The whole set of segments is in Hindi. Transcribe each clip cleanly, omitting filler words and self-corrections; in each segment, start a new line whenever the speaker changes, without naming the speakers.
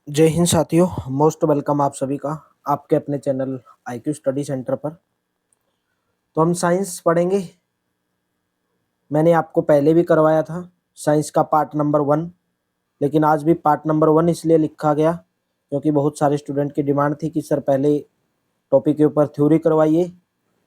जय हिंद साथियों। मोस्ट वेलकम आप सभी का आपके अपने चैनल आईक्यू स्टडी सेंटर पर। तो हम साइंस पढ़ेंगे। मैंने आपको पहले भी करवाया था साइंस का पार्ट नंबर 1, लेकिन आज भी पार्ट नंबर 1 इसलिए लिखा गया क्योंकि बहुत सारे स्टूडेंट की डिमांड थी कि सर पहले टॉपिक के ऊपर थ्योरी करवाइए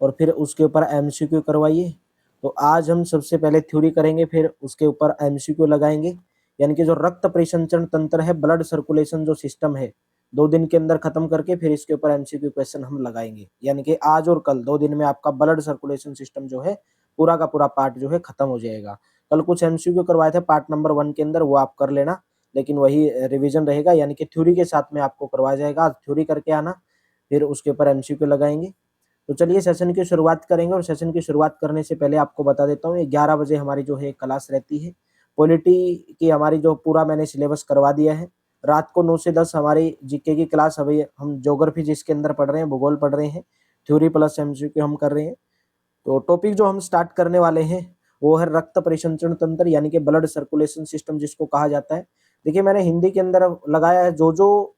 और फिर उसके ऊपर एमसीक्यू करवाइए। तो आज हम सबसे पहले थ्योरी करेंगे, फिर उसके ऊपर एमसीक्यू लगाएंगे। यानी कि जो रक्त परिसंचरण तंत्र है, ब्लड सर्कुलेशन जो सिस्टम है, 2 दिन के अंदर खत्म करके फिर इसके ऊपर एमसीक्यू क्वेश्चन हम लगाएंगे। यानी कि आज और कल 2 दिन में आपका ब्लड सर्कुलेशन सिस्टम जो है पूरा का पूरा पार्ट जो है खत्म हो जाएगा। कल कुछ एमसीक्यू करवाए थे पार्ट नंबर 1 के अंदर, वो आप कर लेना, लेकिन वही रिवीजन रहेगा। यानी कि थ्योरी के साथ में आपको करवाया जाएगा। आज थ्योरी करके आना, फिर उसके ऊपर एमसीक्यू लगाएंगे। तो चलिए सेशन की शुरुआत करेंगे। और सेशन की शुरुआत करने से पहले आपको बता देता हूँ, 11 बजे हमारी जो है क्लास रहती है। पॉलिटी की हमारी जो पूरा मैंने सिलेबस करवा दिया है। रात को 9 से 10 हमारी जीके की क्लास। अभी हम ज्योग्राफी जिसके अंदर पढ़ रहे हैं, भूगोल पढ़ रहे हैं, थ्योरी प्लस एमसीक्यू हम कर रहे हैं। तो टॉपिक जो हम स्टार्ट करने वाले हैं वो है रक्त परिसंचरण तंत्र, यानी कि ब्लड सर्कुलेशन सिस्टम जिसको कहा जाता है। देखिए मैंने हिंदी के अंदर लगाया है, जो जो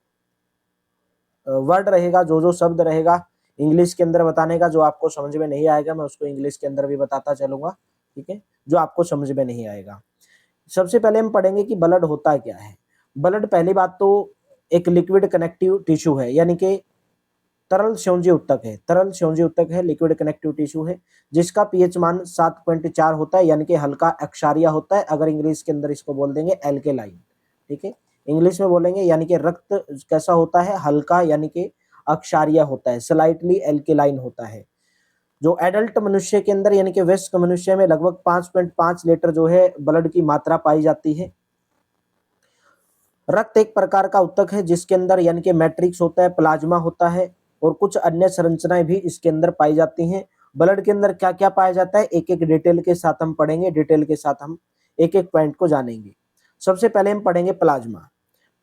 वर्ड रहेगा, जो जो शब्द रहेगा इंग्लिश के अंदर बताने का। जो आपको समझ में नहीं आएगा मैं उसको इंग्लिश के अंदर भी बताता चलूंगा, ठीक है, जो आपको समझ में नहीं आएगा। सबसे पहले हम पढ़ेंगे कि ब्लड होता क्या है। ब्लड पहली बात तो एक लिक्विड कनेक्टिव टिश्यू है, यानी कि तरल संयोजी उत्तक है। तरल संयोजी उत्तक है, लिक्विड कनेक्टिव टिश्यू है, जिसका पीएच मान 7.4 होता है, यानी कि हल्का अक्षारीय होता है। अगर इंग्लिश के अंदर इसको बोल देंगे एल्केलाइन, ठीक है, इंग्लिश में बोलेंगे। यानी कि रक्त कैसा होता है, हल्का, यानी कि अक्षारीय होता है, स्लाइटली एल्केलाइन होता है। जो एडल्ट मनुष्य के अंदर यानी कि वयस्क मनुष्य में लगभग 5.5 लीटर जो है ब्लड की मात्रा पाई जाती है। रक्त एक प्रकार का उत्तक है जिसके अंदर यानी कि मैट्रिक्स होता है, प्लाज्मा होता है और कुछ अन्य संरचनाएं भी इसके अंदर पाई जाती हैं। ब्लड के अंदर क्या क्या पाया जाता है, एक एक डिटेल के साथ हम पढ़ेंगे, डिटेल के साथ हम एक एक पॉइंट को जानेंगे। सबसे पहले हम पढ़ेंगे प्लाज्मा।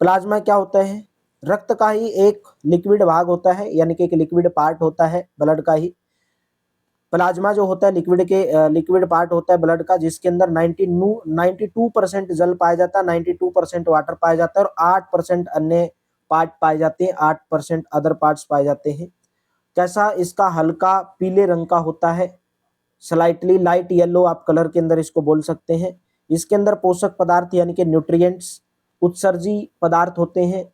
प्लाज्मा क्या होता है, रक्त का ही एक लिक्विड भाग होता है, यानी कि एक लिक्विड पार्ट होता है ब्लड का ही। प्लाज्मा जो होता है लिक्विड पार्ट होता है ब्लड का, जिसके अंदर 92% जल पाया जाता है, 92% वाटर पाया जाता है और 8% अन्य पार्ट पाए जाते हैं, 8% अदर पार्ट्स पाए जाते हैं। कैसा, इसका हल्का पीले रंग का होता है, स्लाइटली लाइट येलो आप कलर के अंदर इसको बोल सकते हैं। इसके अंदर पोषक पदार्थ यानी कि न्यूट्रिएंट्स, उत्सर्जी पदार्थ होते हैं।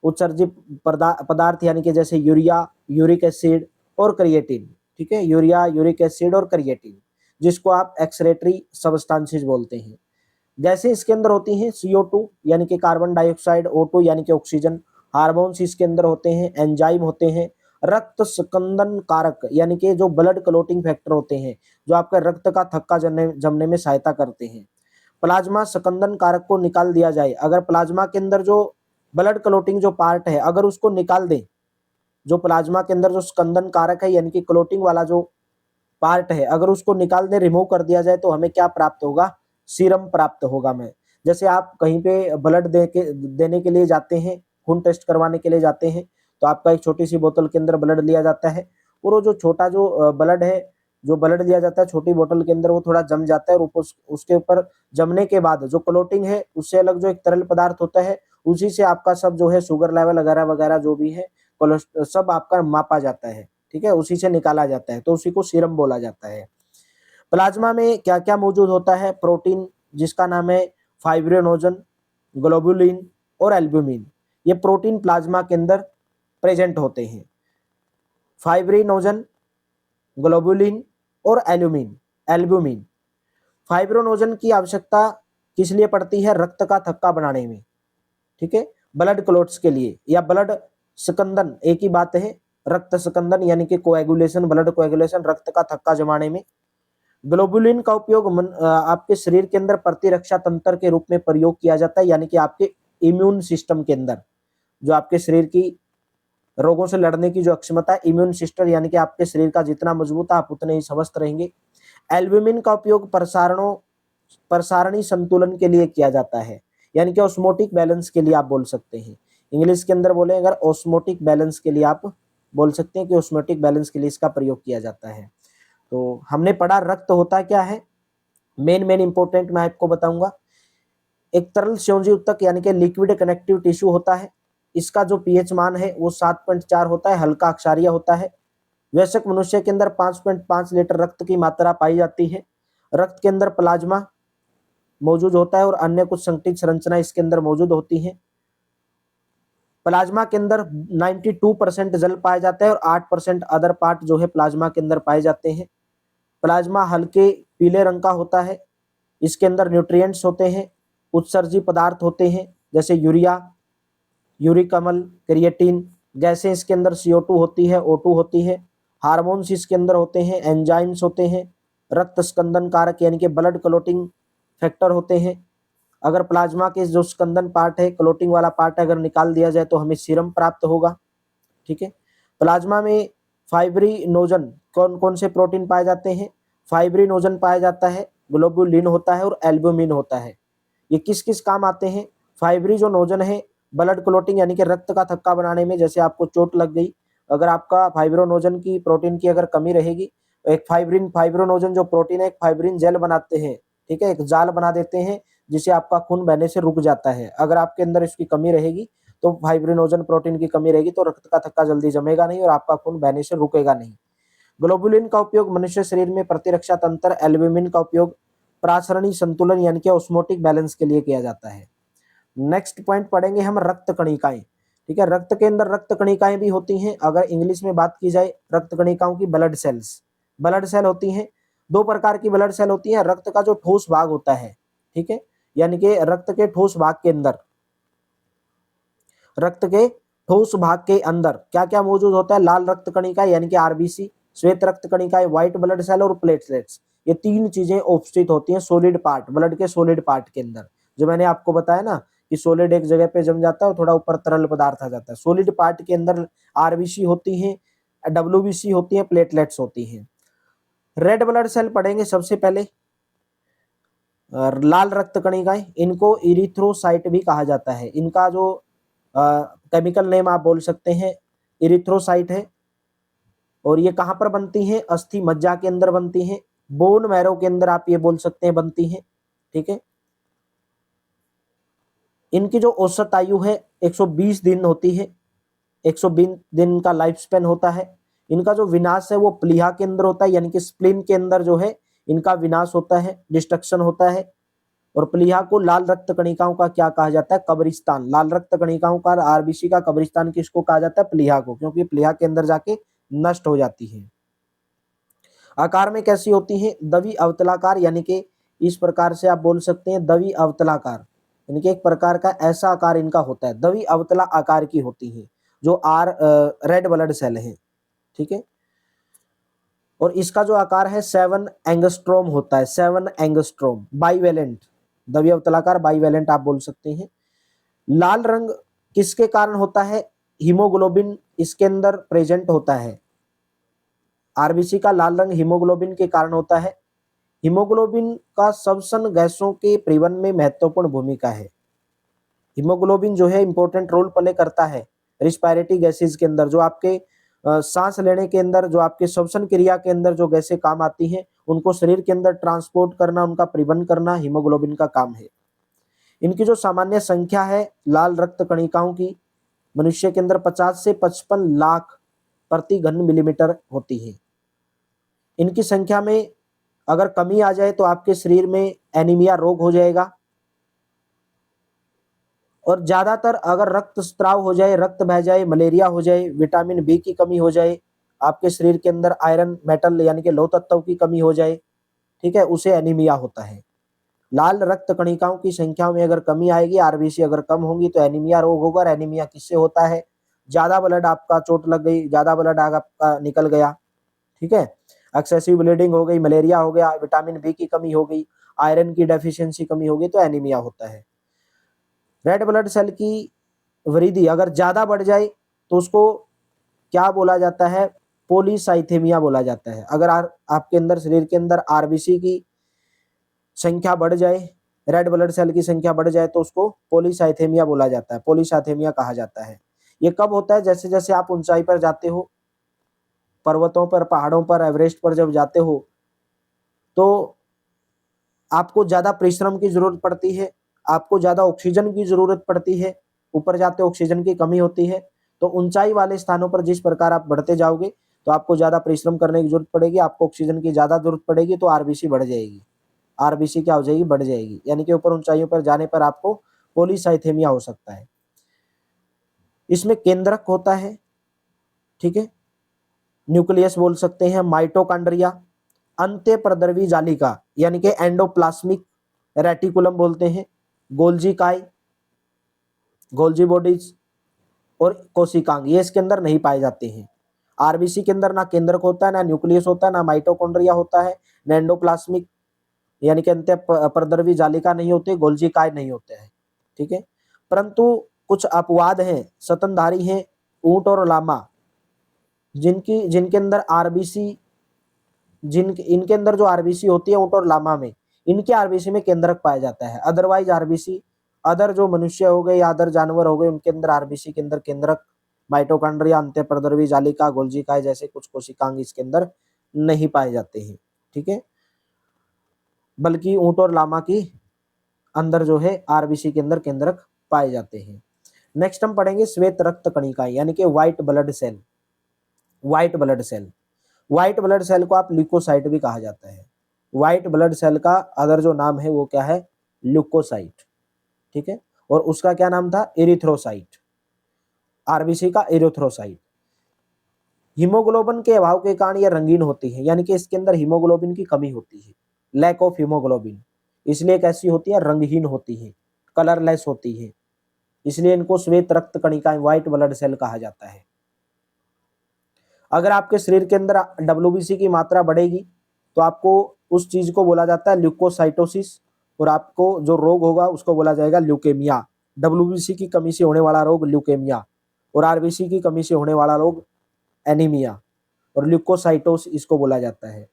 उत्सर्जी पदार्थ यानी कि जैसे यूरिया, यूरिक एसिड और क्रिएटिन, ठीक है, यूरिया, यूरिक एसिड और क्रिएटिन, जिसको आप एक्सक्रीटरी सब्सटेंसेस बोलते हैं। गैसें इसके अंदर होती हैं, CO2 यानी कि कार्बन डाइऑक्साइड, O2 यानी कि ऑक्सीजन, हार्मोन्स इसके अंदर होते हैं, एंजाइम होते हैं, रक्त स्कंदन कारक यानी कि जो ब्लड क्लोटिंग फैक्टर होते हैं, जो आपका रक्त का थक्का जमने में सहायता करते हैं। प्लाज्मा स्कंदन कारक को निकाल दिया जाए, अगर प्लाज्मा के अंदर जो ब्लड क्लोटिंग जो पार्ट है अगर उसको निकाल दें, जो प्लाज्मा के अंदर जो स्कंदन कारक है यानी कि क्लोटिंग वाला जो पार्ट है, अगर उसको निकाल दे, रिमूव कर दिया जाए, तो हमें क्या प्राप्त होगा, सीरम प्राप्त होगा। मैं जैसे आप कहीं पे ब्लड देने के लिए जाते हैं, खून टेस्ट करवाने के लिए जाते हैं, तो आपका एक छोटी सी बोतल के अंदर ब्लड लिया जाता है और वो जो छोटा जो ब्लड है, जो ब्लड लिया जाता है छोटी बोतल के अंदर, वो थोड़ा जम जाता है और उसके ऊपर जमने के बाद जो क्लोटिंग है उससे अलग जो एक तरल पदार्थ होता है, उसी से आपका सब जो है शुगर लेवल वगैरह वगैरह जो भी है सब आपका मापा जाता है, ठीक है, उसी से निकाला जाता है, तो उसी को सीरम बोला जाता है। प्लाज्मा में क्या क्या मौजूद होता है, प्रोटीन जिसका नाम है फाइब्रिनोजन, ग्लोबुलिन और एल्ब्यूमिन, ये प्रोटीन प्लाज्मा के अंदर प्रेजेंट होते हैं। फाइब्रिनोजन, ग्लोबुलिन और एल्ब्यूमिन। फाइब्रिनोजन की आवश्यकता किस लिए पड़ती है, रक्त का थक्का बनाने में, ठीक है, ब्लड क्लोट्स के लिए, या ब्लड स्कंदन एक ही बात है, रक्त स्कंदन यानी कि कोएगुलेशन, ब्लड कोएगुलेशन, रक्त का थक्का जमाने में। ग्लोबुलिन का उपयोग आपके शरीर के अंदर प्रतिरक्षा तंत्र के रूप में प्रयोग किया जाता है, यानी कि आपके इम्यून सिस्टम के अंदर, जो आपके शरीर की रोगों से लड़ने की जो क्षमता है, इम्यून सिस्टम यानी कि आपके शरीर का जितना मजबूत है आप उतने ही स्वस्थ रहेंगे। एल्ब्यूमिन का उपयोग प्रसारणी संतुलन के लिए किया जाता है, यानी कि ऑस्मोटिक बैलेंस के लिए आप बोल सकते हैं। इंग्लिश के अंदर बोले अगर, ऑस्मोटिक बैलेंस के लिए आप बोल सकते हैं कि ऑस्मोटिक बैलेंस के लिए इसका प्रयोग किया जाता है। तो हमने पढ़ा रक्त होता क्या है, मेन इंपॉर्टेंट मैं आपको बताऊंगा। एक तरल संयोजी उत्तक यानी कि लिक्विड कनेक्टिव टिश्यू होता है, इसका जो पीएच मान है वो 7.4 होता है, हल्का क्षारीय होता है। वयस्क मनुष्य के अंदर 5.5 लीटर रक्त की मात्रा पाई जाती है। रक्त के अंदर प्लाज्मा मौजूद होता है और अन्य कुछ संगठित संरचना इसके अंदर मौजूद होती हैं। प्लाज्मा के अंदर 92% जल पाया जाता है और 8% अदर पार्ट जो है प्लाज्मा के अंदर पाए जाते हैं। प्लाज्मा हल्के पीले रंग का होता है। इसके अंदर न्यूट्रिएंट्स होते हैं, उत्सर्जी पदार्थ होते हैं जैसे यूरिया, यूरिक अम्ल, क्रिएटिन। गैसें इसके अंदर CO2 होती है, O2 होती है। हार्मोन्स इसके अंदर होते हैं, एंजाइम्स होते हैं, रक्त स्कंदन कारक यानी कि ब्लड क्लोटिंग फैक्टर होते हैं। अगर प्लाज्मा के जो स्कंदन पार्ट है, क्लोटिंग वाला पार्ट अगर निकाल दिया जाए तो हमें सीरम प्राप्त होगा। ठीक है। प्लाज्मा में फाइब्रिनोजन कौन कौन से प्रोटीन पाए जाते हैं? फाइब्रिनोजन पाया जाता है, ग्लोबुलिन होता है और एल्बुमिन होता है। ये किस किस काम आते हैं? फाइब्रिनोजन है ब्लड क्लोटिंग यानी कि रक्त का थक्का बनाने में, जैसे आपको चोट लग गई, अगर आपका फाइब्रिनोजन की प्रोटीन की अगर कमी रहेगी, एक फाइब्रिनोजन जो प्रोटीन है एक फाइब्रिन जेल बनाते हैं। ठीक है, एक जाल बना देते हैं जिसे आपका खून बहने से रुक जाता है। अगर आपके अंदर इसकी कमी रहेगी तो फाइब्रिनोजन प्रोटीन की कमी रहेगी तो रक्त का थक्का जल्दी जमेगा नहीं और आपका खून बहने से रुकेगा नहीं। ग्लोबुलिन का उपयोग मनुष्य शरीर में प्रतिरक्षा तंत्र, एल्ब्यूमिन का उपयोग प्रासरणी संतुलन यानी कि ऑस्मोटिक बैलेंस के लिए किया जाता है। नेक्स्ट पॉइंट पढ़ेंगे हम रक्त कणिकाएं। ठीक है, रक्त के अंदर रक्त कणिकाएं भी होती हैं। अगर इंग्लिश में बात की जाए रक्त कणिकाओं की, ब्लड सेल्स, ब्लड सेल होती हैं। दो प्रकार की ब्लड सेल होती हैं। रक्त का जो ठोस भाग होता है, ठीक है, यानी कि रक्त के ठोस भाग के अंदर, रक्त के ठोस भाग के अंदर क्या क्या मौजूद होता है? लाल रक्त कणिका यानी कि आरबीसी, श्वेत रक्त कणिकाएं, व्हाइट ब्लड सेल और प्लेटलेट्स। ये तीन चीजें उपस्थित होती हैं सॉलिड पार्ट, ब्लड के सॉलिड पार्ट के अंदर। जो मैंने आपको बताया ना कि सॉलिड एक जगह पे जम जाता है और थोड़ा ऊपर तरल पदार्थ आ जाता है। सॉलिड पार्ट के अंदर आरबीसी होती है, डब्ल्यूबीसी होती है, प्लेटलेट्स होती हैं। रेड ब्लड सेल पढ़ेंगे सबसे पहले। लाल रक्त कणिकाएं, इनको इरिथ्रोसाइट भी कहा जाता है। इनका जो केमिकल नेम आप बोल सकते हैं इरिथ्रोसाइट है। और ये कहां पर बनती हैं? अस्थि मज्जा के अंदर बनती हैं, बोन मैरो के अंदर आप ये बोल सकते हैं बनती हैं। ठीक है, इनकी जो औसत आयु है 120 दिन होती है, 120 दिन का लाइफ स्पेन होता है। इनका जो विनाश है वो प्लीहा के अंदर होता है, यानी कि स्प्लीन के अंदर जो है इनका विनाश होता है, डिस्ट्रक्शन होता है। और प्लीहा को लाल रक्त कणिकाओं का क्या कहा जाता है? कब्रिस्तान। लाल रक्त कणिकाओं का, आरबीसी का कब्रिस्तान किसको कहा जाता है? प्लीहा को, क्योंकि प्लीहा के अंदर जाके नष्ट हो जाती है। आकार में कैसी होती है? दवी अवतलाकार, यानी कि इस प्रकार से आप बोल सकते हैं दवी अवतलाकार, यानी कि एक प्रकार का ऐसा आकार इनका होता है, दवी अवतला आकार की होती है, जो रेड ब्लड सेल है। ठीक है, और इसका जो आकार है 7 एंगस्ट्रोम होता है, 7 एंगस्ट्रोम, बाइवेलेंट, दवी अवतलाकार, बाइवेलेंट आप बोल सकते हैं। लाल रंग किसके कारण होता है? हीमोग्लोबिन इसके अंदर प्रेजेंट होता है। आरबीसी का लाल रंग हीमोग्लोबिन के कारण होता है। हीमोग्लोबिन का श्वसन गैसों के परिवहन में महत्वपूर्ण भूमिका है। हीमोग्लोबिन जो है इंपॉर्टेंट रोल प्ले करता है रिस्पायरेटरी गैसेज के अंदर, जो आपके सांस लेने के अंदर, जो आपके श्वसन क्रिया के अंदर जो गैसें काम आती हैं उनको शरीर के अंदर ट्रांसपोर्ट करना, उनका परिवहन करना हीमोग्लोबिन का काम है। इनकी जो सामान्य संख्या है लाल रक्त कणिकाओं की, मनुष्य के अंदर 50 से 55 लाख प्रति घन मिलीमीटर होती है। इनकी संख्या में अगर कमी आ जाए तो आपके शरीर में एनीमिया रोग हो जाएगा। और ज्यादातर अगर रक्तस्राव हो जाए, रक्त बह जाए, मलेरिया हो जाए, विटामिन बी की कमी हो जाए, आपके शरीर के अंदर आयरन मेटल यानी कि लौह तत्व की कमी हो जाए, ठीक है, उसे एनीमिया होता है। लाल रक्त कणिकाओं की संख्या में अगर कमी आएगी, आरबीसी अगर कम होगी तो एनीमिया रोग होगा। और एनीमिया किससे होता है? ज्यादा ब्लड, आपका चोट लग गई, ज्यादा ब्लड आपका निकल गया, ठीक है, एक्सेसिव ब्लीडिंग हो गई, मलेरिया हो गया, विटामिन बी की कमी हो गई, आयरन की डेफिशिएंसी कमी हो गई तो एनीमिया होता है। रेड ब्लड सेल की वृद्धि अगर ज्यादा बढ़ जाए तो उसको क्या बोला जाता है? पॉलीसाइथेमिया बोला जाता है। अगर आपके अंदर, शरीर के अंदर आरबीसी की संख्या बढ़ जाए, रेड ब्लड सेल की संख्या बढ़ जाए तो उसको पॉलीसाइथेमिया बोला जाता है, पॉलीसाइथेमिया कहा जाता है। ये कब होता है? जैसे जैसे आप ऊंचाई पर जाते हो, पर्वतों पर, पहाड़ों पर, एवरेस्ट पर जब जाते हो तो आपको ज्यादा परिश्रम की जरूरत पड़ती है, आपको ज्यादा ऑक्सीजन की जरूरत पड़ती है, ऊपर जाते ऑक्सीजन की कमी होती है। तो ऊंचाई वाले स्थानों पर जिस प्रकार आप बढ़ते जाओगे तो आपको ज्यादा परिश्रम करने की जरूरत पड़ेगी, आपको ऑक्सीजन की ज्यादा जरूरत पड़ेगी, तो आरबीसी बढ़ जाएगी। आरबीसी क्या हो जाएगी, बढ़ जाएगी, यानी कि ऊपर ऊंचाइयों पर जाने पर आपको पॉलीसाइथेमिया हो सकता है। इसमें केंद्रक होता है, ठीक है, न्यूक्लियस बोल सकते हैं, माइटोकॉन्ड्रिया, अंत्य प्रद्रवी जालिका यानी कि एंडोप्लाज्मिक रेटिकुलम बोलते हैं, गोल्जी काय, गोल्जी बॉडीज और कोशिकांग, ये इसके अंदर नहीं पाए जाते हैं। आरबीसी के अंदर ना केंद्रक होता है, ना न्यूक्लियस होता है, ना माइटोकॉन्ड्रिया होता है, ना एंडोप्लाज्मिक यानी कि अंत्य प्रद्रवी जालिका नहीं होती, गोल्जी काय नहीं होते हैं, ठीक है। परंतु कुछ अपवाद हैं, स्तनधारी हैं, ऊंट और लामा, जिनके अंदर आरबीसी, इनके अंदर जो आरबीसी होती है ऊंट और लामा में, इनके आरबीसी में केंद्रक पाया जाता है। अदरवाइज आरबीसी, अदर जो मनुष्य हो गए या अदर जानवर हो गए, उनके अंदर आरबीसी के अंदर केंद्रक, माइटोकॉन्ड्रिया, अंत्यप्रद्रवी जालिका, गोल्जी काय जैसे कुछ कोशिकांग इसके अंदर नहीं पाए जाते हैं, ठीक है। बल्कि ऊंट और लामा की अंदर जो है आरबीसी के अंदर केंद्रक पाए जाते हैं। नेक्स्ट हम पढ़ेंगे श्वेत रक्त कणिका यानी कि white blood cell. White blood cell, white blood cell को आप ल्यूकोसाइट भी कहा जाता है। व्हाइट ब्लड सेल का अदर जो नाम है वो क्या है, ल्यूकोसाइट, ठीक है। और उसका क्या नाम था, एरिथ्रोसाइट, आरबीसी का एरिथ्रोसाइट। हीमोग्लोबिन के अभाव के कारण ये रंगीन होती है, यानी कि इसके अंदर हीमोग्लोबिन की कमी होती है, लैक ऑफ हीमोग्लोबिन, इसलिए कैसी होती है, रंगहीन होती है, कलरलेस होती है, इसलिए इनको श्वेत रक्त कणिकाएं, व्हाइट ब्लड सेल कहा जाता है। अगर आपके शरीर के अंदर डब्ल्यूबीसी की मात्रा बढ़ेगी तो आपको उस चीज को बोला जाता है ल्यूकोसाइटोसिस, और आपको जो रोग होगा उसको बोला जाएगा ल्यूकेमिया। डब्ल्यूबीसी की कमी से होने वाला रोग ल्यूकेमिया, और आरबीसी की कमी से होने वाला रोग एनीमिया, और ल्यूकोसाइटोस इसको बोला जाता है।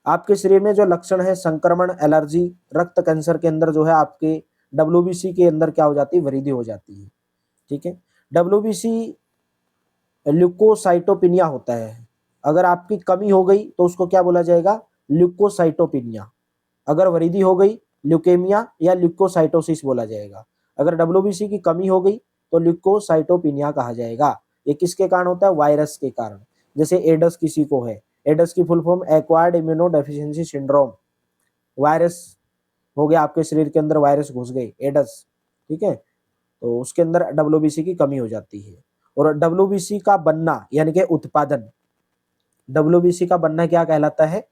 आपके शरीर में जो लक्षण है, संक्रमण, एलर्जी, रक्त कैंसर के अंदर जो है आपके डब्ल्यूबीसी के अंदर क्या हो जाती है, वृद्धि हो जाती है, ठीक है। डब्ल्यूबीसी ल्यूकोसाइटोपिनिया होता है, अगर आपकी कमी हो गई तो उसको क्या बोला जाएगा, ल्यूकोसाइटोपिनिया। अगर वृद्धि हो गई, ल्यूकेमिया या ल्यूकोसाइटोसिस बोला जाएगा। अगर डब्ल्यूबीसी की कमी हो गई तो ल्यूकोसाइटोपिनिया कहा जाएगा। ये किसके कारण होता है, वायरस के कारण। जैसे एडस किसी को है, एडस की full form acquired immuno deficiency syndrome, virus हो गया आपके शरीर के अंदर, वायरस घुस गए, एडस, ठीक है, तो उसके अंदर डब्ल्यूबीसी की कमी हो जाती है। और डब्ल्यूबीसी का बनना यानी कि उत्पादन, डब्ल्यूबीसी का बनना क्या कहलाता है,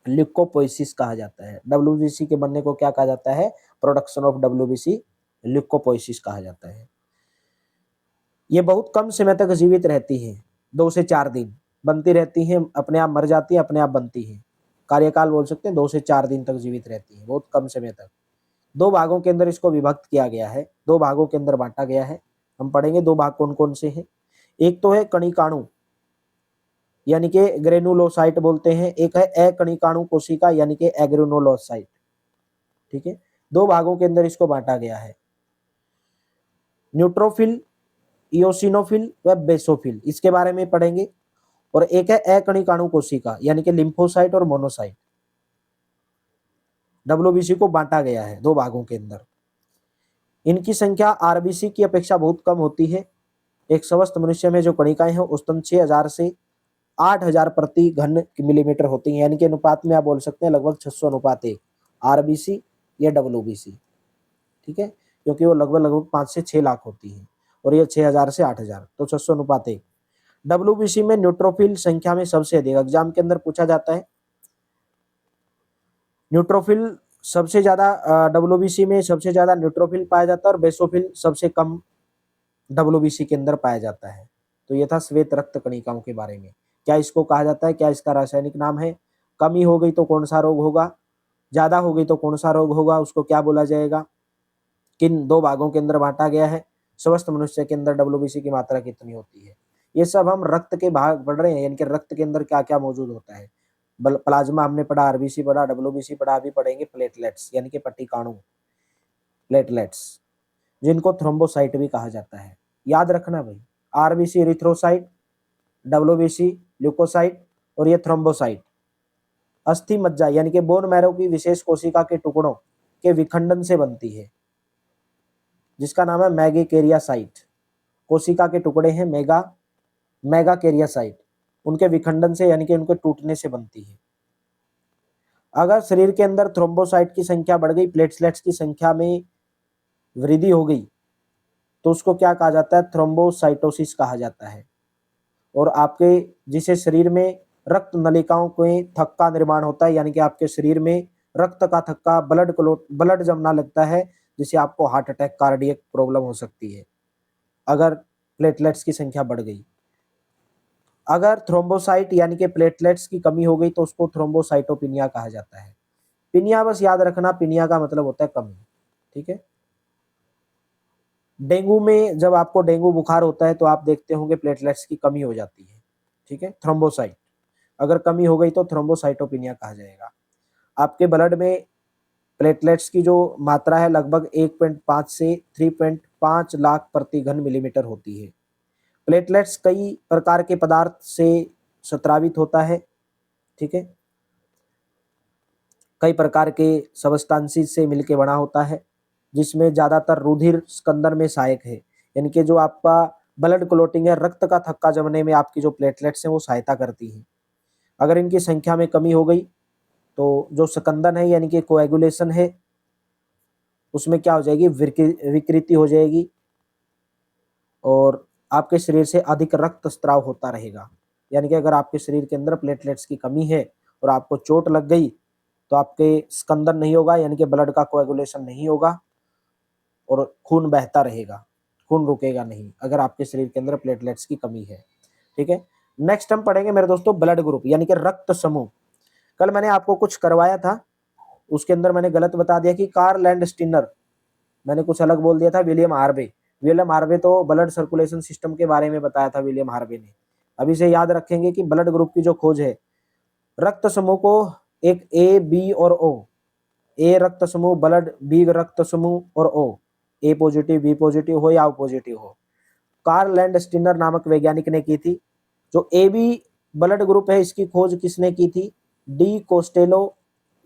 ल्यूकोपोइसिस कहा जाता है। डब्ल्यूबीसी के बनने को क्या कहा जाता है, प्रोडक्शन ऑफ डब्ल्यूबीसी, ल्यूकोपोइसिस कहा जाता है। ये बहुत कम समय तक जीवित रहती है, 2 से 4 दिन बनती रहती है, अपने आप मर जाती है, अपने आप बनती है। कार्यकाल बोल सकते हैं 2 से 4 दिन तक जीवित रहती है, बहुत कम समय तक। 2 भागों के अंदर इसको विभक्त किया गया है, 2 भागों के अंदर बांटा गया है। हम पढ़ेंगे 2 भाग कौन कौन से हैं। एक तो है कणिकाणु यानी कि ग्रेनुलोसाइट बोलते हैं, एक है अकणिकाणु कोशिका यानी कि एग्रेनुलोसाइट, ठीक है। 2 भागों के अंदर इसको बांटा गया है, न्यूट्रोफिल, इओसिनोफिल व बेसोफिल, इसके बारे में पढ़ेंगे। और एक है अकणिकाणु कोशिका यानी कि लिम्फोसाइट और मोनोसाइट। डब्ल्यूबीसी को बांटा गया है 2 भागों के अंदर। इनकी संख्या आरबीसी की अपेक्षा बहुत कम होती है। एक स्वस्थ मनुष्य में जो कणिकाएं हैं औसतन 6000 से 8000 प्रति घन मिलीमीटर होती हैं, यानी कि अनुपात में आप बोल सकते हैं लगभग 600:1 आरबीसी या डब्ल्यूबीसी, ठीक है, क्योंकि वो लगभग 5 से 6 लाख होती है और ये 6000 से 8000, तो 600:1। डब्ल्यूबीसी में न्यूट्रोफिल संख्या में सबसे अधिक, एग्जाम के अंदर पूछा जाता है, न्यूट्रोफिल सबसे ज्यादा, डब्ल्यूबीसी में सबसे ज्यादा न्यूट्रोफिल पाया जाता है और बेसोफिल सबसे कम डब्ल्यूबीसी के अंदर पाया जाता है। तो ये था श्वेत रक्त कणिकाओं के बारे में। क्या इसको कहा जाता है, क्या इसका रासायनिक नाम है, कमी हो गई तो कौन सा रोग होगा, ज्यादा हो गई तो कौन सा रोग होगा, उसको क्या बोला जाएगा, किन 2 भागों के अंदर बांटा गया है, स्वस्थ मनुष्य के अंदर डब्ल्यूबीसी की मात्रा कितनी होती है। ये सब हम रक्त के भाग पढ़ रहे हैं, यानी कि रक्त के अंदर क्या क्या मौजूद होता है। प्लाज्मा हमने पढ़ा, आरबीसी पढ़ा, डब्ल्यूबीसी पढ़ा, अभी पढ़ेंगे प्लेटलेट्स यानी कि पट्टिकाणु, प्लेटलेट्स, जिनको थ्रोम्बोसाइट भी कहा जाता है। याद रखना भाई, आरबीसी एरिथ्रोसाइट, डब्ल्यूबीसी ल्यूकोसाइट और ये थ्रोम्बोसाइट अस्थि मज्जा यानी कि बोन मैरो की विशेष कोशिका के टुकड़ों के विखंडन से बनती है। जिसका नाम है मेगाकैरियोसाइट। कोशिका के टुकड़े हैं मेगाकैरियोसाइट, उनके विखंडन से यानी कि उनके टूटने से बनती है। अगर शरीर के अंदर थ्रोम्बोसाइट की संख्या बढ़ गई, प्लेटलेट्स की संख्या में वृद्धि हो गई, तो उसको क्या कहा जाता है? थ्रोम्बोसाइटोसिस कहा जाता है। और आपके जिसे शरीर में रक्त नलिकाओं के थक्का का निर्माण होता है, यानी कि आपके शरीर में रक्त का थक्का, ब्लड जमना लगता है, जिससे आपको हार्ट अटैक, कार्डियक प्रॉब्लम हो सकती है अगर प्लेटलेट्स की संख्या बढ़ गई। अगर थ्रोम्बोसाइट यानी कि प्लेटलेट्स की कमी हो गई तो उसको थ्रोम्बोसाइटोपिनिया कहा जाता है। पिनिया बस याद रखना, पिनिया का मतलब होता है कमी। ठीक है। डेंगू में जब आपको डेंगू बुखार होता है तो आप देखते होंगे प्लेटलेट्स की कमी हो जाती है। ठीक है। थ्रोम्बोसाइट अगर कमी हो गई तो थ्रोम्बोसाइटोपिनिया कहा जाएगा। आपके ब्लड में प्लेटलेट्स की जो मात्रा है लगभग 1.5 से 3.5 लाख प्रति घन मिलीमीटर होती है। प्लेटलेट्स कई प्रकार के पदार्थ से स्रावित होता है। ठीक है। कई प्रकार के सबस्टांसिस से मिलकर बना होता है, जिसमें ज्यादातर रुधिर स्कंदन में सहायक है, यानी कि जो आपका ब्लड क्लोटिंग है, रक्त का थक्का जमने में आपकी जो प्लेटलेट्स हैं वो सहायता करती हैं। अगर इनकी संख्या में कमी हो गई तो जो स्कंदन है यानी कि कोएगुलेशन है, उसमें क्या हो जाएगी? विकृति हो जाएगी और आपके शरीर से अधिक रक्तस्राव होता रहेगा। यानी कि अगर आपके शरीर के अंदर प्लेटलेट्स की कमी है और आपको चोट लग गई तो आपके स्कंदन नहीं होगा, यानी कि ब्लड का कोएगुलेशन नहीं होगा और खून बहता रहेगा, खून रुकेगा नहीं अगर आपके शरीर के अंदर प्लेटलेट्स की कमी है। ठीक है। नेक्स्ट हम पढ़ेंगे मेरे दोस्तों ब्लड ग्रुप यानी कि रक्त समूह। कल मैंने आपको कुछ करवाया था, उसके अंदर मैंने गलत बता दिया कि कार्ल लैंडस्टीनर, मैंने कुछ अलग बोल दिया था विलियम हार्वे तो ब्लड सर्कुलेशन सिस्टम के बारे में बताया था विलियम हार्वे ने। अभी से याद रखेंगे कि ब्लड ग्रुप की जो खोज है, रक्त समूह को एक ए, बी और ओ, ए रक्त समूह ब्लड, बी रक्त समूह और ओ, ए पॉजिटिव, बी पॉजिटिव हो या ओ पॉजिटिव हो, कार्ल लैंडस्टीनर नामक वैज्ञानिक ने की थी। जो ए बी ब्लड ग्रुप है इसकी खोज किसने की थी? डी कोस्टेलो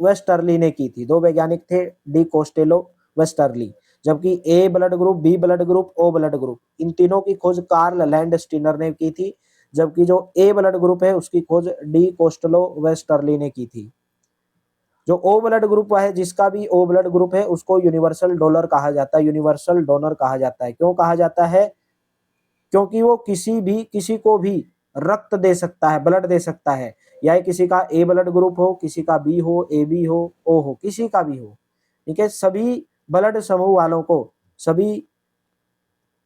व स्टर्ली ने की थी। दो वैज्ञानिक थे, डी कोस्टेलो व स्टर्ली। जबकि A blood group, B blood group, O blood group, इन तीनों की खोज कार्ल लैंडस्टीनर ने की थी। जबकि जो ए ब्लड ग्रुप है उसकी खोज डी कोस्टेलो व स्टर्ली ने की थी। जो ओ ब्लड ग्रुप है, जिसका भी ओ ब्लड ग्रुप है, उसको यूनिवर्सल डोनर कहा जाता है। यूनिवर्सल डोनर कहा जाता है। क्यों कहा जाता है? क्योंकि वो किसी को भी रक्त दे सकता है, ब्लड दे सकता है। या किसी का ए ब्लड ग्रुप हो, किसी का बी हो, ए बी हो, ओ हो, किसी का भी हो। ठीक है। सभी ब्लड समूह वालों को, सभी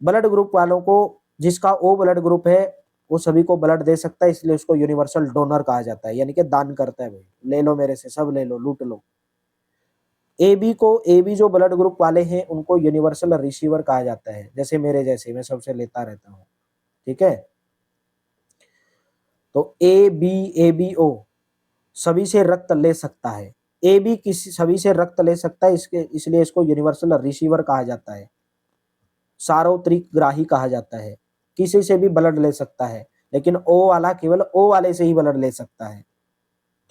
ब्लड ग्रुप वालों को, जिसका ओ ब्लड ग्रुप है वो सभी को ब्लड दे सकता है, इसलिए उसको यूनिवर्सल डोनर कहा जाता है। यानी कि दान करता है, भाई ले लो मेरे से, सब ले लो, लूट लो। ए बी जो ब्लड ग्रुप वाले हैं उनको यूनिवर्सल रिसीवर कहा जाता है, जैसे मेरे जैसे, मैं सबसे लेता रहता हूँ। ठीक है। तो ए बी ओ सभी से रक्त ले सकता है। ए बी किसी सभी से रक्त ले सकता है, इसलिए इसको यूनिवर्सल रिसीवर कहा जाता है, सार्वत्रिक ग्राही कहा जाता है। किसी से भी ब्लड ले सकता है, लेकिन ओ वाला केवल ओ वाले से ही ब्लड ले सकता है।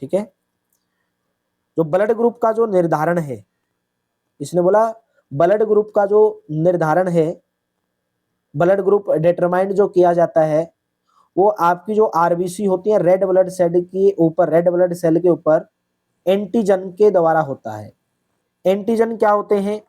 ठीक है। जो ब्लड ग्रुप का जो निर्धारण है, इसने बोला ब्लड ग्रुप का जो निर्धारण है, ब्लड ग्रुप डिटरमाइंड जो किया जाता है, वो आपकी जो आरबीसी होती है, रेड ब्लड सेल के ऊपर एंटीजन के द्वारा होता है। एंटीजन क्या होते हैं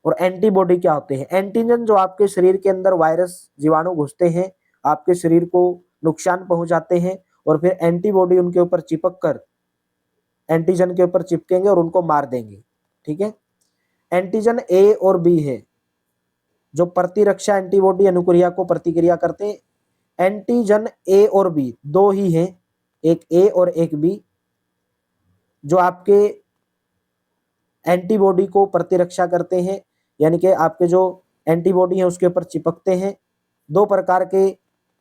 और एंटीबॉडी क्या होते हैं? एंटीजन जो आपके शरीर के अंदर वायरस, जीवाणु घुसते हैं, आपके शरीर को नुकसान पहुंचाते हैं, और फिर एंटीबॉडी उनके ऊपर चिपक कर, एंटीजन के ऊपर चिपकेंगे और उनको मार देंगे। ठीक है। एंटीजन ए और बी है, जो प्रतिरक्षा एंटीबॉडी अनुक्रिया को प्रतिक्रिया करते हैं। एंटीजन ए और बी दो ही हैं, एक ए और एक बी, जो आपके एंटीबॉडी को प्रतिरक्षा करते हैं, यानी कि आपके जो एंटीबॉडी है उसके ऊपर चिपकते हैं। दो प्रकार के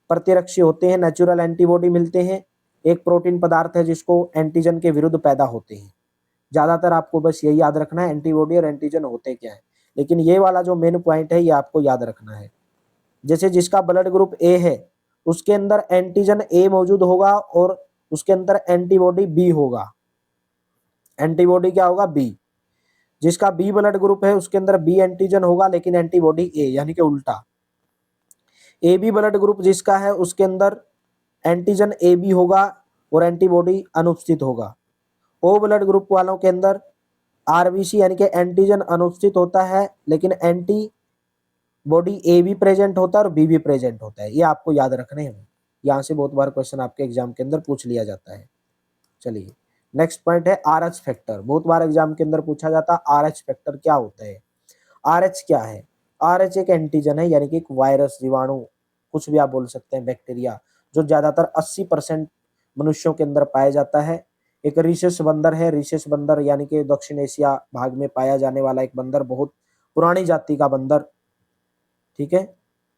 प्रतिरक्षी होते हैं, नेचुरल एंटीबॉडी मिलते हैं, एक प्रोटीन पदार्थ है जिसको एंटीजन के विरुद्ध पैदा होते हैं। ज्यादातर आपको बस यही याद रखना है एंटीबॉडी और एंटीजन होते क्या है, लेकिन ये वाला जो मेन पॉइंट है ये आपको याद रखना है। जैसे जिसका ब्लड ग्रुप ए है उसके अंदर एंटीजन ए मौजूद होगा और उसके अंदर एंटीबॉडी बी होगा। एंटीबॉडी क्या होगा? बी। जिसका बी ब्लड ग्रुप है उसके अंदर बी एंटीजन होगा लेकिन एंटीबॉडी ए, यानी कि उल्टा। ए बी ब्लड ग्रुप जिसका है उसके अंदर एंटीजन ए बी होगा और एंटीबॉडी अनुपस्थित होगा। ओ ब्लड ग्रुप वालों के अंदर आरबीसी यानी कि एंटीजन अनुपस्थित होता है लेकिन एंटी बॉडी ए भी प्रेजेंट होता है और बी भी प्रेजेंट होता है। ये आपको याद रखने हैं, यहाँ से बहुत बार क्वेश्चन आपके एग्जाम के अंदर पूछ लिया जाता है। चलिए नेक्स्ट पॉइंट है आर एच फैक्टर। बहुत बार एग्जाम के अंदर पूछा जाता है आर एच फैक्टर क्या होता है। आर एच क्या है? आर एच एक एंटीजन है, यानी कि एक वायरस, जीवाणु, कुछ भी आप बोल सकते हैं, बैक्टीरिया, जो ज्यादातर 80% मनुष्यों के अंदर पाया जाता है। एक रिसेस बंदर है। रिसेस बंदर यानी कि दक्षिण एशिया भाग में पाया जाने वाला एक बंदर, बहुत पुरानी जाति का बंदर, ठीक है,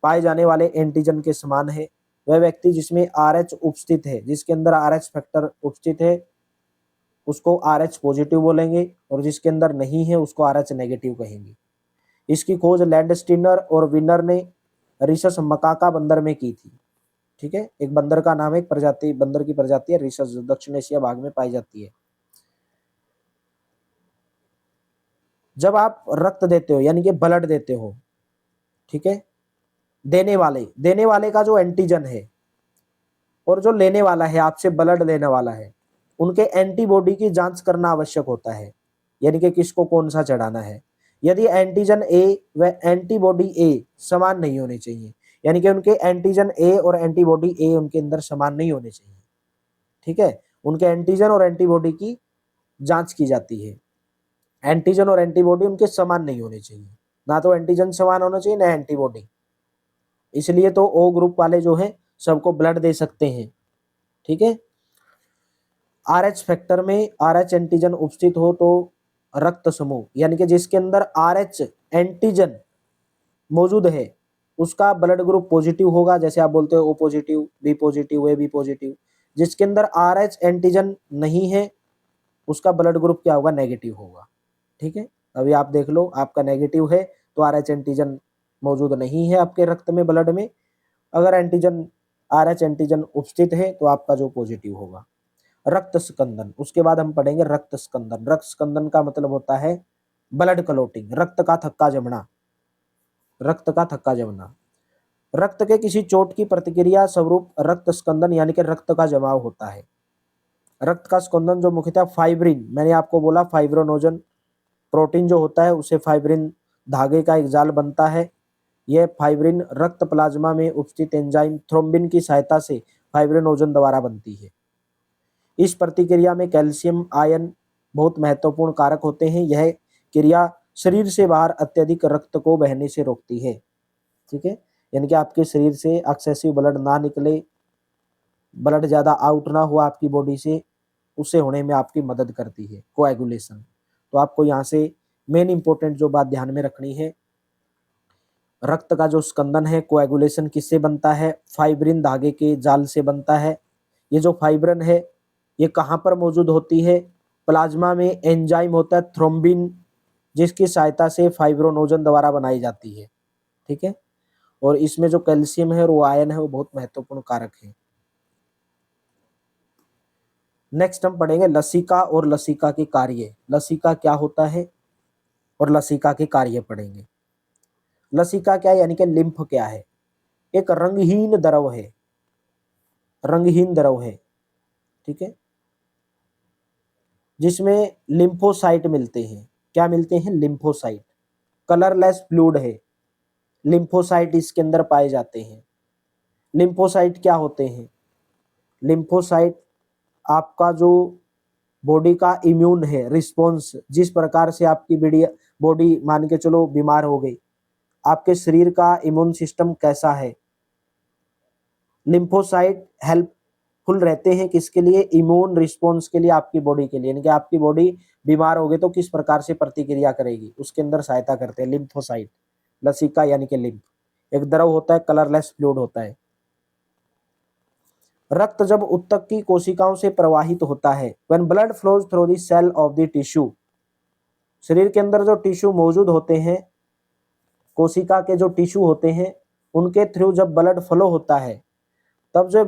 पाए जाने वाले एंटीजन के समान है। वह व्यक्ति जिसमें आर एच उपस्थित है, जिसके अंदर आर एच फैक्टर उपस्थित है, उसको आर एच पॉजिटिव बोलेंगे, और जिसके अंदर नहीं है उसको आर एच नेगेटिव कहेंगे। इसकी खोज लैंडस्टीनर और विनर ने रिसस मकाका बंदर में की थी। ठीक है, एक बंदर का नाम है, एक प्रजाति, बंदर की प्रजाति है रिसस, दक्षिण एशिया भाग में पाई जाती है। जब आप रक्त देते हो यानी कि ब्लड देते हो, ठीक है, देने वाले का जो एंटीजन है और जो लेने वाला है, आपसे ब्लड लेने वाला है, उनके एंटीबॉडी की जांच करना आवश्यक होता है, यानी कि किसको कौन सा चढ़ाना है। यदि एंटीजन ए व एंटीबॉडी ए समान नहीं होने चाहिए, यानी कि उनके एंटीजन ए और एंटीबॉडी ए उनके अंदर समान नहीं होने चाहिए। ठीक है, उनके एंटीजन और एंटीबॉडी की जांच की जाती है। एंटीजन और एंटीबॉडी उनके समान नहीं होने चाहिए, ना तो एंटीजन समान होना चाहिए ना एंटीबॉडी। इसलिए तो ओ ग्रुप वाले जो है सबको ब्लड दे सकते हैं। ठीक है, आर एच फैक्टर में आर एच एंटीजन उपस्थित हो तो रक्त समूह, यानी कि जिसके अंदर आर एच एंटीजन मौजूद है उसका ब्लड ग्रुप पॉजिटिव होगा। जैसे आप बोलते हो O positive, B positive, A B positive. जिसके अंदर आर एच एंटीजन नहीं है उसका ब्लड ग्रुप क्या होगा? नेगेटिव होगा। ठीक है, अभी आप देख लो, आपका नेगेटिव है तो आर एच एंटीजन मौजूद नहीं है आपके रक्त में, ब्लड में। अगर एंटीजन आर एच एंटीजन उपस्थित है तो आपका जो पॉजिटिव होगा। रक्त स्कंदन, उसके बाद हम पढ़ेंगे रक्त स्कंदन। रक्त स्कंदन का मतलब होता है ब्लड क्लोटिंग, रक्त का थक्का जमना, रक्त का थक्का जमना। रक्त के किसी चोट की प्रतिक्रिया स्वरूप रक्त स्कंदन यानी कि रक्त का जमाव होता है। रक्त का स्कंदन जो मुख्यतः फाइब्रिन, मैंने आपको बोला फाइब्रोनोजन प्रोटीन जो होता है उसे फाइब्रिन धागे का एक जाल बनता है। यह फाइब्रिन रक्त प्लाज्मा में उपस्थित एंजाइम थ्रोम्बिन की सहायता से फाइब्रिनोजन द्वारा बनती है। इस प्रतिक्रिया में कैल्शियम आयन बहुत महत्वपूर्ण कारक होते हैं। यह क्रिया शरीर से बाहर अत्यधिक रक्त को बहने से रोकती है। ठीक है, यानी कि आपके शरीर से एक्सेसिव ब्लड ना निकले, ब्लड ज़्यादा आउट ना हो आपकी बॉडी से, उससे होने में आपकी मदद करती है कोएगुलेशन। तो आपको यहाँ से मेन इंपॉर्टेंट जो बात ध्यान में रखनी है, रक्त का जो स्कंदन है, कोएगुलेशन किससे बनता है? फाइब्रिन धागे के जाल से बनता है। ये जो फाइब्रिन है ये कहाँ पर मौजूद होती है? प्लाज्मा में एंजाइम होता है थ्रोम्बिन, जिसकी सहायता से फाइब्रोनोजन द्वारा बनाई जाती है। ठीक है, और इसमें जो कैल्शियम है और वो आयन है वो बहुत महत्वपूर्ण कारक है। नेक्स्ट हम पढ़ेंगे लसिका और लसिका के कार्य। लसिका क्या होता है और लसिका के कार्य पढ़ेंगे। लसिका क्या है यानी कि लिम्फ क्या है? एक रंगहीन द्रव है, रंगहीन द्रव है, ठीक है, जिसमें लिम्फोसाइट मिलते हैं। क्या मिलते हैं? लिम्फोसाइट। कलरलेस फ्लूइड है, लिम्फोसाइट इसके अंदर पाए जाते हैं। लिम्फोसाइट क्या होते हैं? लिम्फोसाइट आपका जो बॉडी का इम्यून है रिस्पॉन्स, जिस प्रकार से आपकी बॉडी मान के चलो बीमार हो गई, आपके शरीर का इम्यून सिस्टम कैसा है, लिम्फोसाइट हेल्पफुल रहते हैं किसके लिए? इम्यून रिस्पॉन्स के लिए, आपकी बॉडी के लिए। यानी कि आपकी बॉडी बीमार हो गई तो किस प्रकार से प्रतिक्रिया करेगी, उसके अंदर सहायता करते हैं लिम्फोसाइट। लसिका यानी कि लिम्फ एक द्रव होता है, कलरलेस फ्लूइड होता है। रक्त जब ऊतक की कोशिकाओं से प्रवाहित होता है, when blood flows through the cell of the tissue, शरीर के अंदर जो टिश्यू मौजूद होते हैं, कोशिका के जो टिश्यू होते हैं, उनके थ्रू जब ब्लड फ्लो होता है तब जो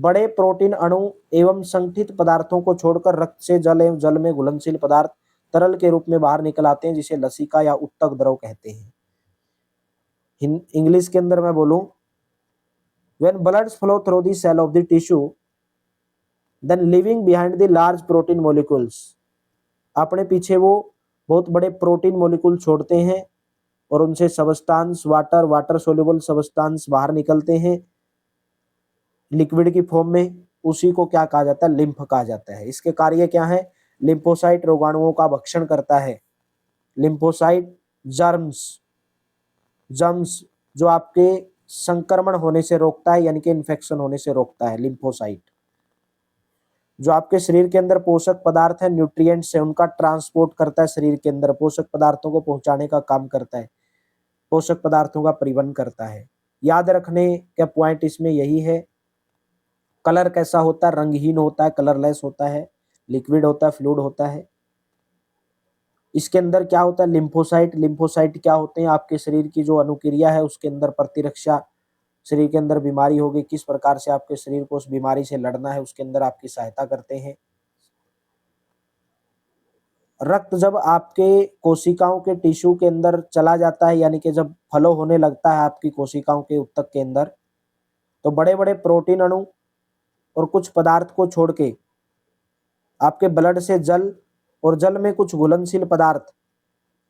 बड़े प्रोटीन अणु एवं संगठित पदार्थों को छोड़कर रक्त से जल एवं जल में घुलनशील पदार्थ तरल के रूप में बाहर निकल आते हैं, जिसे लसिका या उत्तक द्रव कहते हैं। इंग्लिश के अंदर मैं बोलूं, when bloods flow through the cell of the tissue then living behind the large protein molecules, अपने पीछे वो बहुत बड़े प्रोटीन मोलिक्यूल छोड़ते हैं और उनसे सबस्टांस वाटर सोल्यूबल सबस्टांस बाहर निकलते हैं लिक्विड की फॉर्म में, उसी को क्या कहा जाता है, लिम्फ कहा जाता है। इसके कार्य क्या है, लिम्फोसाइट रोगाणुओं का भक्षण करता है। लिम्फोसाइट जर्म्स जो आपके संक्रमण होने से रोकता है, यानी कि इन्फेक्शन होने से रोकता है। लिम्फोसाइट जो आपके शरीर के अंदर पोषक पदार्थ है, न्यूट्रिएंट्स है, उनका ट्रांसपोर्ट करता है, शरीर के अंदर पोषक पदार्थों को पहुंचाने का काम करता है, पोषक पदार्थों का परिवहन करता है। याद रखने का पॉइंट इसमें यही है, कलर कैसा होता है, रंगहीन होता है, कलरलेस होता है, लिक्विड होता है, फ्लूइड होता है। इसके अंदर क्या होता है, लिम्फोसाइट क्या होते हैं, आपके शरीर की जो अनुक्रिया है उसके अंदर प्रतिरक्षा, शरीर के अंदर बीमारी होगी किस प्रकार से आपके शरीर को उस बीमारी से लड़ना है, उसके अंदर आपकी सहायता करते हैं। रक्त जब आपके कोशिकाओं के टिश्यू के अंदर चला जाता है, यानी कि जब फ्लो होने लगता है आपकी कोशिकाओं के उत्तक के अंदर, तो बड़े बड़े प्रोटीन अणु और कुछ पदार्थ को छोड़ के आपके ब्लड से जल और जल में कुछ घुलनशील पदार्थ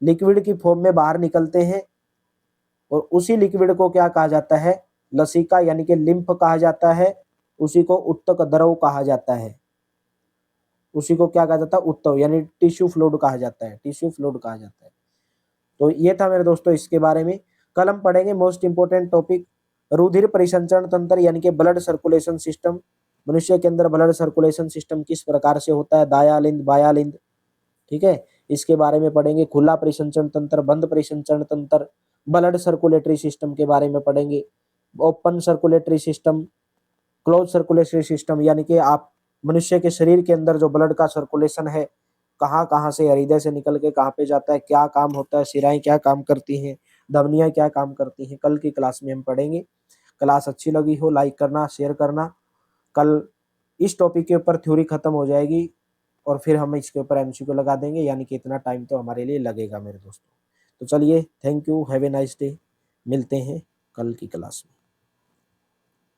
लिक्विड की फॉर्म में बाहर निकलते हैं, और उसी लिक्विड को क्या कहा जाता है, लसिका यानी कि लिम्फ कहा जाता है, उसी को उत्तक द्रव कहा जाता है, उसी को क्या कहा जाता है, उत्तक यानी टिश्यू फ्लूइड कहा जाता है, टिश्यू फ्लूइड कहा जाता है। तो ये था मेरे दोस्तों इसके बारे में। कल हम पढ़ेंगे मोस्ट इंपोर्टेंट टॉपिक, रुधिर परिसंचरण तंत्र यानी कि ब्लड सर्कुलेशन सिस्टम। मनुष्य के अंदर ब्लड सर्कुलेशन सिस्टम किस प्रकार से होता है, दायालिंद बायालिंद, ठीक है, इसके बारे में पढ़ेंगे। खुला परिसंचरण तंत्र, बंद परिसंचरण तंत्र, ब्लड सर्कुलेटरी सिस्टम के बारे में पढ़ेंगे। Open circulatory system, close circulatory system, यानी कि आप मनुष्य के शरीर के अंदर जो ब्लड का सर्कुलेशन है, कहाँ कहाँ से, हृदय से निकल के कहाँ पे जाता है, क्या काम होता है, शिराएं क्या काम करती हैं, धमनियां क्या काम करती हैं, कल की क्लास में हम पढ़ेंगे। क्लास अच्छी लगी हो लाइक करना, शेयर करना। कल इस टॉपिक के ऊपर थ्योरी खत्म हो जाएगी और फिर हम इसके ऊपर एमसीक्यू लगा देंगे, यानी कि इतना टाइम तो हमारे लिए लगेगा मेरे दोस्तों। तो चलिए, thank you, have a nice day, मिलते हैं कल की क्लास में।